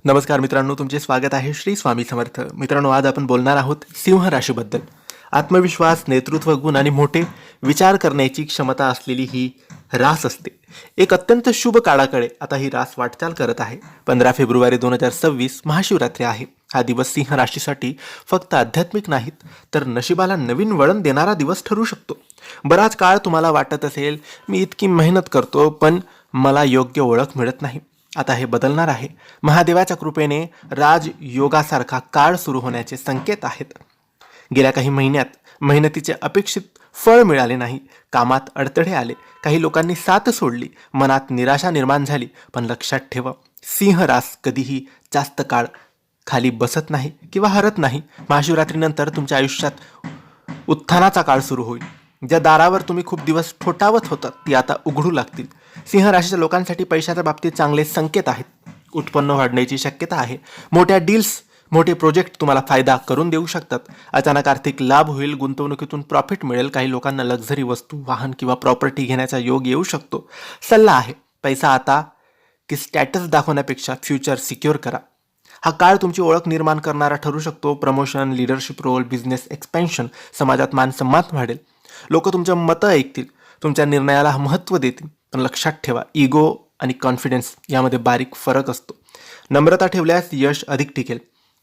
नमस्कार मित्रांनो, तुमचे स्वागत आहे श्री स्वामी समर्थ. मित्रांनो, आज आपण बोलणार आहोत सिंह राशीबद्दल. आत्मविश्वास, नेतृत्व गुण आणि मोठे विचार करण्याची क्षमता असलेली ही रास असते. एक अत्यंत शुभ काळाकडे आता ही रास वाटचाल करत आहे. 15 फेब्रुवारी 2026 महाशिवरात्री आहे. हा दिवस सिंह राशीसाठी फक्त आध्यात्मिक नाहीत तर नशिबाला नवीन वळण देणारा दिवस ठरू शकतो. बराच काळ तुम्हाला वाटत असेल, मी इतकी मेहनत करतो पण मला योग्य ओळख मिळत नाही. आता हे बदलणार आहे. महादेवाच्या कृपेने राजयोगासारखा काळ सुरू होण्याचे संकेत आहेत. गेल्या काही महिन्यात मेहनतीचे अपेक्षित फळ मिळाले नाही. कामात अडथळे आले. काही लोकांनी साथ सोडली. मनात निराशा निर्माण झाली. पण लक्षात ठेवा, सिंह रास कधीही जास्त काळ खाली बसत नाही किंवा हरत नाही. महाशिवरात्रीनंतर तुमच्या आयुष्यात उत्थानाचा काळ सुरू होईल. ज्या दारावर तुम्ही खूप दिवस ठोठावत होतात ती आता उघडू लागतील. सिंह राशीच्या लोकांसाठी पैशाच्या बाबतीत चांगले संकेत आहेत. उत्पन्न वाढण्याची शक्यता आहे. मोठ्या डील्स, मोठे प्रोजेक्ट तुम्हाला फायदा करून देऊ शकतात. अचानक आर्थिक लाभ होईल. गुंतवणुकीतून प्रॉफिट मिळेल. काही लोकांना लक्झरी वस्तू, वाहन किंवा प्रॉपर्टी घेण्याचा योग येऊ शकतो. सल्ला आहे, पैसा आता की स्टॅटस दाखवण्यापेक्षा फ्युचर सिक्युअर करा. हा काळ तुमची ओळख निर्माण करणारा ठरू शकतो. Promotion, leadership role, business expansion, समाजात मानसन्मान वाढेल. लोक तुमच्या मतं ऐकतील, तुमच्या निर्णयाला महत्त्व देतील. पण लक्षात ठेवा, इगो आणि कॉन्फिडन्स यामध्ये बारीक फरक असतो. नम्रता ठेवल्यास यश अधिक टिकेल.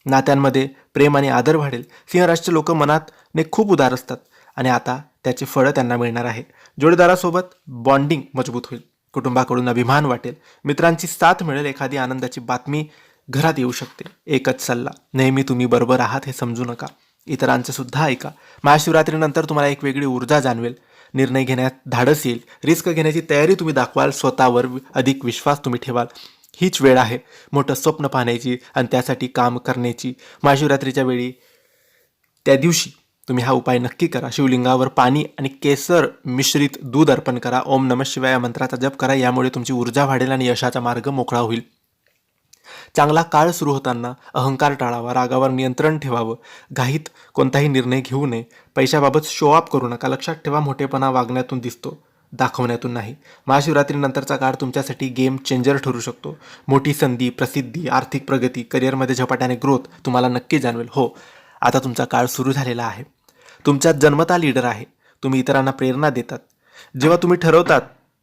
नात्यांमध्ये प्रेम आणि आदर वाढेल. सिंह राशीचे लोक मनातने खूप उदार असतात आणि आता त्याचे फळं त्यांना मिळणार आहे. जोडीदारासोबत बॉन्डिंग मजबूत होईल. कुटुंबाकडून अभिमान वाटेल. मित्रांची साथ मिळेल. एखादी आनंदाची बातमी घरात येऊ शकते. एकच सल्ला, नेहमी तुम्ही बरोबर आहात हे समजू नका. इतरांचं सुद्धा ऐका. महाशिवरात्रीनंतर तुम्हाला एक वेगळी ऊर्जा जाणवेल. निर्णय घेण्यात धाडस येईल. रिस्क घेण्याची तयारी तुम्ही दाखवाल. स्वतःवर अधिक विश्वास तुम्ही ठेवाल. हीच वेळ आहे मोठं स्वप्न पाहण्याची आणि त्यासाठी काम करण्याची. महाशिवरात्रीच्या वेळी त्या दिवशी तुम्ही हा उपाय नक्की करा. शिवलिंगावर पाणी आणि केसर मिश्रित दूध अर्पण करा. ओम नमः शिवाय या मंत्राचा जप करा. यामुळे तुमची ऊर्जा वाढेल आणि यशाचा मार्ग मोकळा होईल. चांगला काळ सुरू होताना अहंकार टाळावा. रागावर नियंत्रण ठेवावं. घाईत कोणताही निर्णय घेऊ नये. पैशाबाबत शो ऑफ करू नका. लक्षात ठेवा, मोठेपणा वागण्यातून दिसतो, दाखवण्यातून नाही. महाशिवरात्रीनंतरचा काळ तुमच्यासाठी गेम चेंजर ठरू शकतो. मोठी संधी, प्रसिद्धी, आर्थिक प्रगती, करिअरमध्ये झपाट्याने ग्रोथ तुम्हाला नक्की जाणवेल. हो, आता तुमचा काळ सुरू झालेला आहे. तुमच्यात जन्मता लीडर आहे. तुम्ही इतरांना प्रेरणा देतात. जेव्हा तुम्ही ठरवतात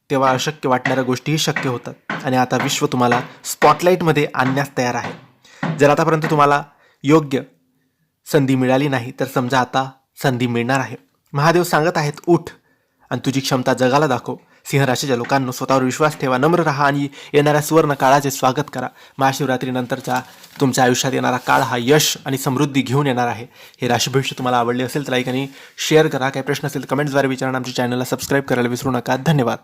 तेव्हा अशक्य वाटणाऱ्या गोष्टीही शक्य होतात. आणि आता विश्व तुम्हाला स्पॉटलाईटमध्ये आणण्यास तयार आहे. जर आतापर्यंत तुम्हाला योग्य संधी मिळाली नाही तर समजा आता संधी मिळणार आहे. महादेव सांगत आहेत, उठ आणि तुझी क्षमता जगाला दाखव. सिंह राशीच्या लोकांनो, स्वतःवर विश्वास ठेवा, नम्र राहा आणि येणाऱ्या सुवर्ण काळाचे स्वागत करा. महाशिवरात्रीनंतरचा तुमच्या आयुष्यात येणारा काळ हा यश आणि समृद्धी घेऊन येणार आहे. हे राशी भविष्य तुम्हाला आवडले असेल तर लाईक आणि शेअर करा. काही प्रश्न असेल कमेंट्सद्वारे विचारणा. आमच्या चॅनलला सबस्क्राईब करायला विसरू नका. धन्यवाद.